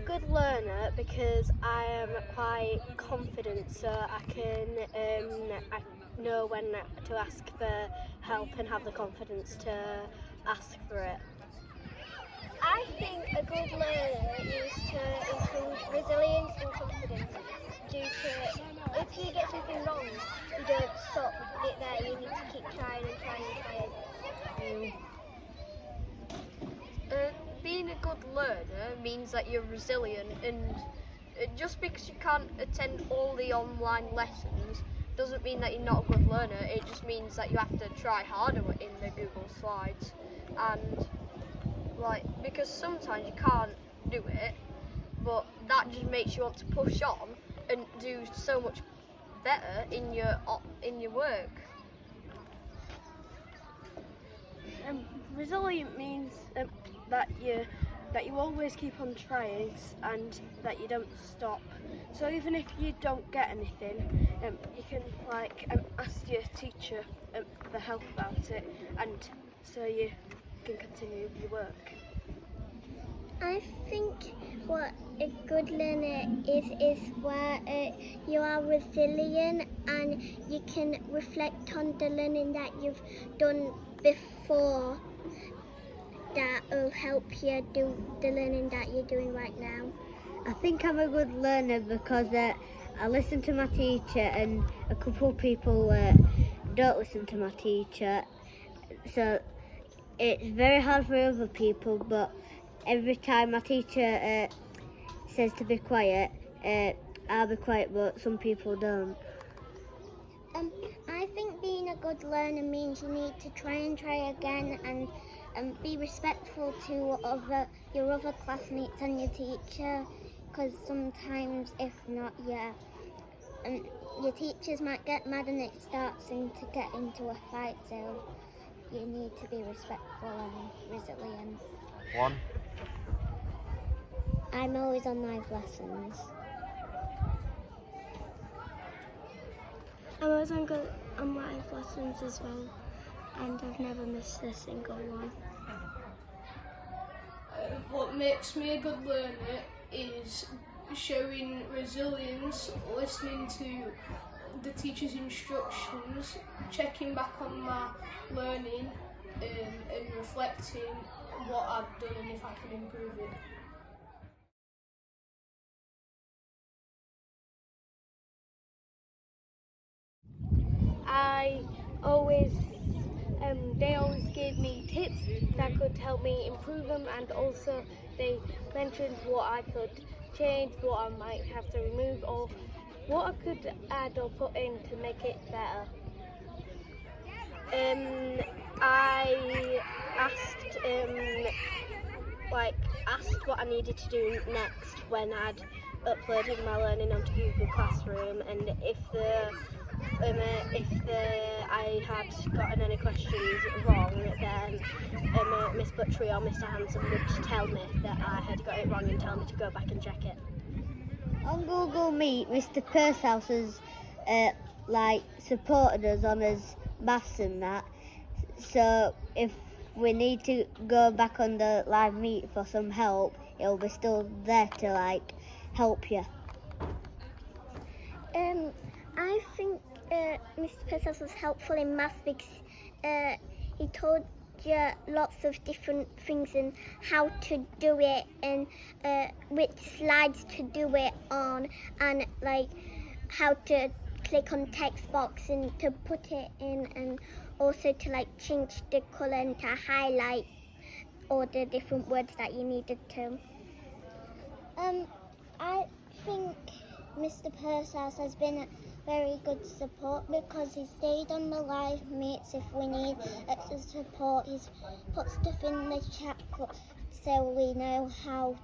good learner because I am quite confident, so I can I know when to ask for help and have the confidence to ask for it. I think a good learner needs to include resilience and confidence due to if you get something wrong, you don't stop it there, you need to keep trying and trying and trying. Being a good learner means that you're resilient, and just because you can't attend all the online lessons doesn't mean that you're not a good learner. It just means that you have to try harder in the Google Slides, and because sometimes you can't do it, but that just makes you want to push on and do so much better in your work. Resilient means that you always keep on trying and that you don't stop. So even if you don't get anything, you can ask your teacher for help about it, and so you can continue your work. I think what a good learner is where you are resilient and you can reflect on the learning that you've done before that will help you do the learning that you're doing right now. I think I'm a good learner because I listen to my teacher, and a couple of people don't listen to my teacher, so it's very hard for other people, but every time my teacher says to be quiet, I'll be quiet, but some people don't. I think being a good learner means you need to try again and be respectful to your other classmates and your teacher, because sometimes if not, your teachers might get mad and it starts to get into a fight, so you need to be respectful and resilient. 1. I'm always on live lessons. I'm always on live lessons as well, and I've never missed a single one. What makes me a good learner is showing resilience, listening to the teacher's instructions, checking back on my learning, and reflecting what I've done and if I can improve it. They always gave me tips that could help me improve them, and also they mentioned what I could change, what I might have to remove, or what I could add or put in to make it better. I asked what I needed to do next when I'd uploaded my learning onto Google Classroom, and if I had gotten any questions wrong, then Miss Butchery or Mr Hanson would tell me that I had got it wrong and tell me to go back and check it. On Google Meet, Mr Pursehouse has supported us on his maths and that, so if we need to go back on the live meet for some help, he'll be still there to help you. I think Mr. Pursehouse was helpful in maths because he told you lots of different things and how to do it, and which slides to do it on, and how to click on text box and to put it in, and also to change the colour and to highlight all the different words that you needed to. I think Mr. Pursehouse has been a very good support because he stayed on the live meets if we need extra support. He's put stuff in the chat so we know how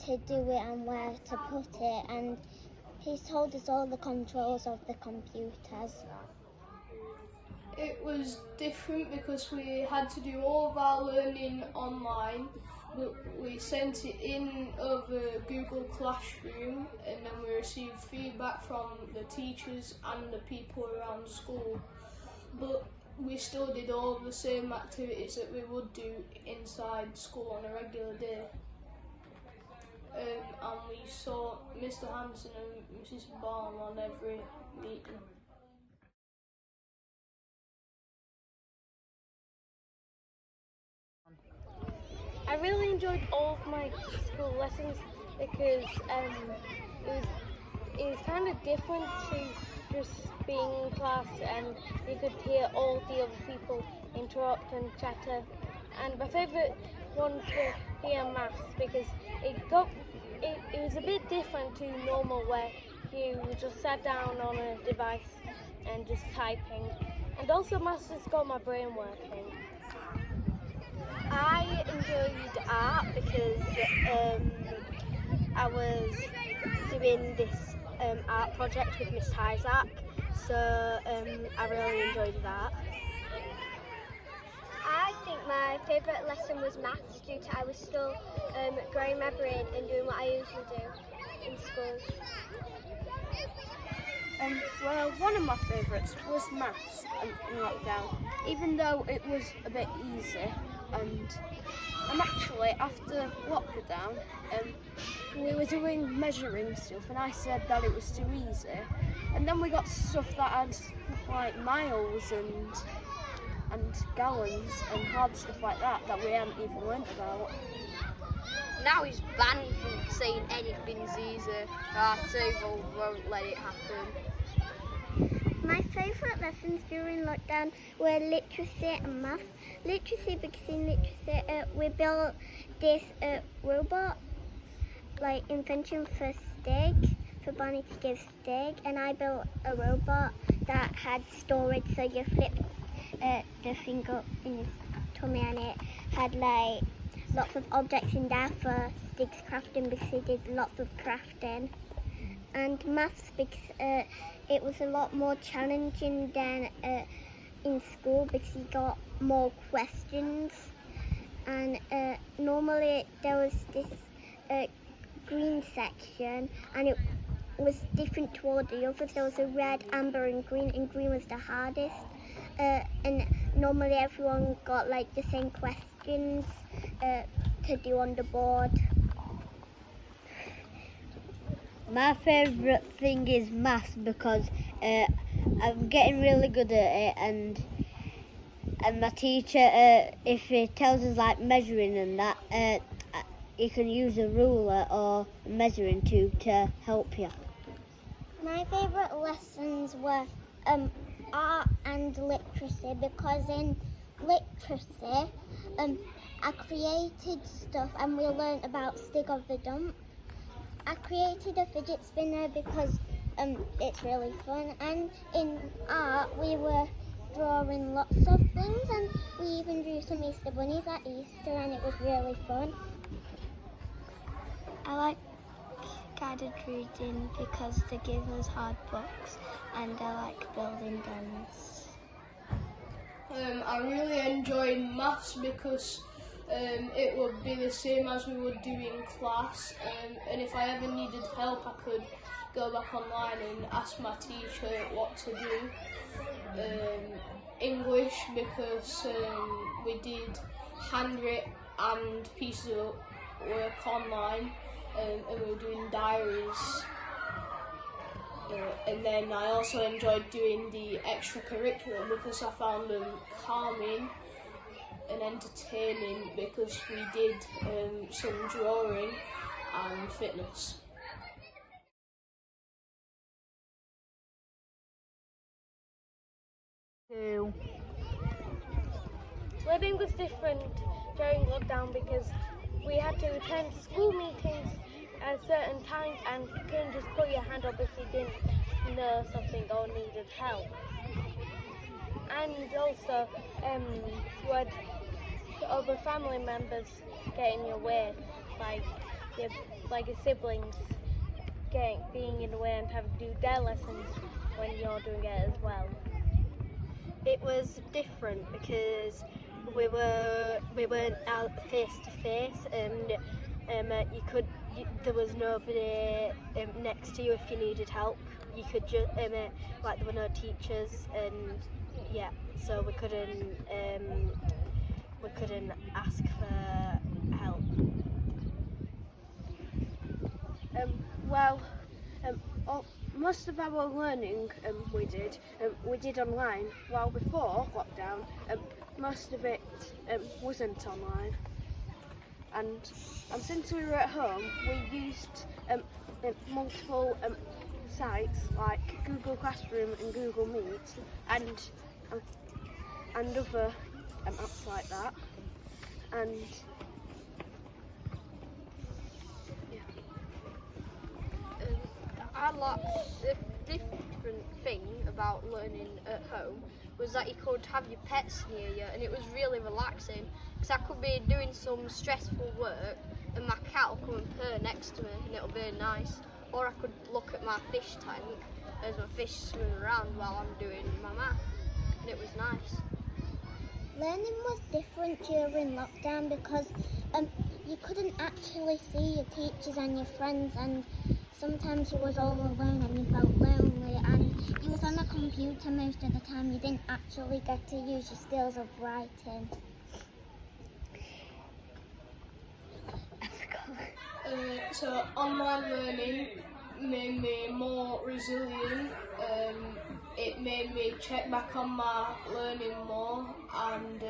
to do it and where to put it, and he's told us all the controls of the computers. It was different because we had to do all of our learning online. We sent it in over Google Classroom, and then we received feedback from the teachers and the people around school. But we still did all of the same activities that we would do inside school on a regular day. and we saw Mr. Hanson and Mrs. Baum on every meeting. I really enjoyed all of my school lessons because it was kind of different to just being in class, and you could hear all the other people interrupt and chatter. And my favourite ones were here maths because it was a bit different to normal where you just sat down on a device and just typing. And also maths has got my brain working. I enjoyed art because I was doing this art project with Miss Isaac, so I really enjoyed that. I think my favourite lesson was maths due to I was still growing my brain and doing what I usually do in school. Well, one of my favourites was maths in lockdown, even though it was a bit easy. And actually, after lockdown, we were doing measuring stuff, and I said that it was too easy. And then we got stuff that had like miles and gallons and hard stuff like that we hadn't even learnt about. Now he's banned from saying anything's easy. Our table won't let it happen. My favourite lessons during lockdown were literacy and maths. Literacy because in literacy we built this robot, like invention for steak, for Bonnie to give steak, and I built a robot that had storage, so you flip the finger in his tummy and it had like lots of objects in there for Stig's crafting because he did lots of crafting. And maths because it was a lot more challenging than in school because you got more questions. And normally there was this green section and it was different to all the others. There was a red, amber and green was the hardest. And normally everyone got like the same questions to do on the board. My favourite thing is maths because I'm getting really good at it, and my teacher, if he tells us like measuring and that, you can use a ruler or a measuring tube to help you. My favourite lessons were art and literacy because in literacy I created stuff and we learnt about Stig of the Dump. I created a fidget spinner because it's really fun, and in art we were drawing lots of things and we even drew some Easter bunnies at Easter and it was really fun. I like guided reading because they give us hard books, and I like building dens. I really enjoyed maths because it would be the same as we would do in class, and if I ever needed help I could go back online and ask my teacher what to do. English because we did handwritten and pieces of work online, and we were doing diaries. And then I also enjoyed doing the extracurricular because I found them calming and entertaining because we did some drawing and fitness. Learning was different during lockdown because we had to attend school meetings at certain times and you couldn't just put your hand up if you didn't know something or needed help. And also you had other family members get in your way, like your siblings being in the way and having to do their lessons when you're doing it as well. It was different because we weren't out face to face, and there was nobody next to you if you needed help. You could just like there were no teachers, and yeah, so we couldn't ask for help. Well, most of our learning we did online, while before lockdown, most of it wasn't online. And since we were at home, we used multiple sites like Google Classroom and Google Meet and other apps like that. And I like the different thing about learning at home was that you could have your pets near you, and it was really relaxing because I could be doing some stressful work and my cat will come and purr next to me and it'll be nice, or I could look at my fish tank as my fish swim around while I'm doing my math, and it was nice. Learning was different during lockdown because you couldn't actually see your teachers and your friends, and sometimes you was all alone and you felt lonely, and you was on a computer most of the time. You didn't actually get to use your skills of writing. So online learning made me more resilient. It made me check back on my learning more, and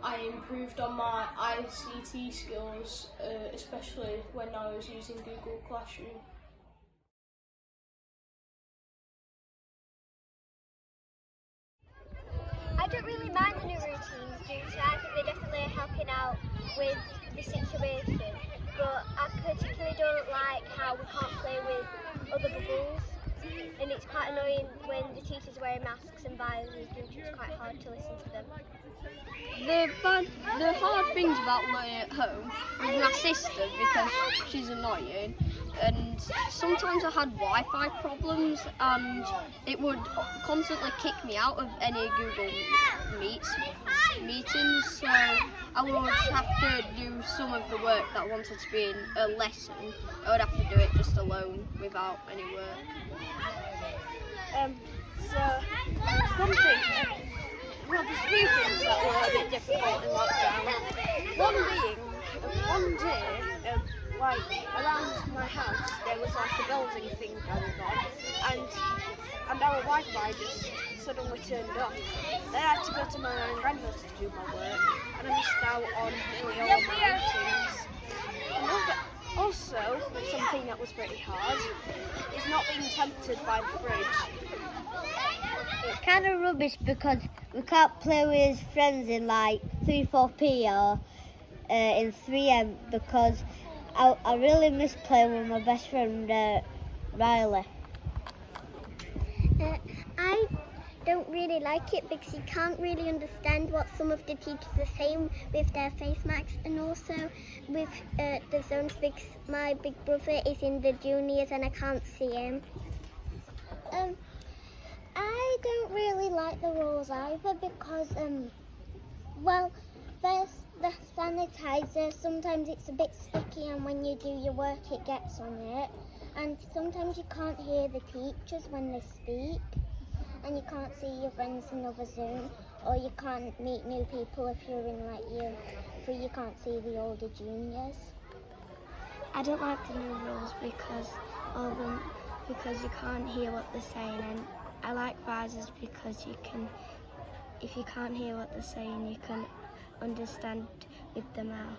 I improved on my ICT skills, especially when I was using Google Classroom. I don't really mind the new routines due to I think they're definitely helping out with the situation, but I particularly don't like how we can't play with other bubbles, and it's quite annoying when the teachers are wearing masks and visors due to it's quite hard to listen to them. The hard things about learning at home was my sister because she's annoying, and sometimes I had Wi-Fi problems and it would constantly kick me out of any Google meetings, so I would have to do some of the work that wanted to be in a lesson. I would have to do it just alone without any work. Well, there's three things that were a bit difficult in lockdown. One day, like around my house, there was like a building thing going on, and our Wi-Fi just suddenly turned off. Then I had to go to my own grandmother's to do my work, and I missed out on nearly all my meetings. Also, something that was pretty hard is not being tempted by the fridge. It's kind of rubbish because we can't play with his friends in like 3-4p or in 3M, because I really miss playing with my best friend Riley. I don't really like it because you can't really understand what some of the teachers are saying with their face masks, and also with the zones because my big brother is in the juniors and I can't see him. I don't really like the rules either because, well, there's the sanitizer. Sometimes it's a bit sticky, and when you do your work it gets on it, and sometimes you can't hear the teachers when they speak, and you can't see your friends in other Zoom, or you can't meet new people if you're in like year 3, you can't see the older juniors. I don't like the new rules because you can't hear what they're saying, and I like visors because if you can't hear what they're saying, you can understand with the mouth.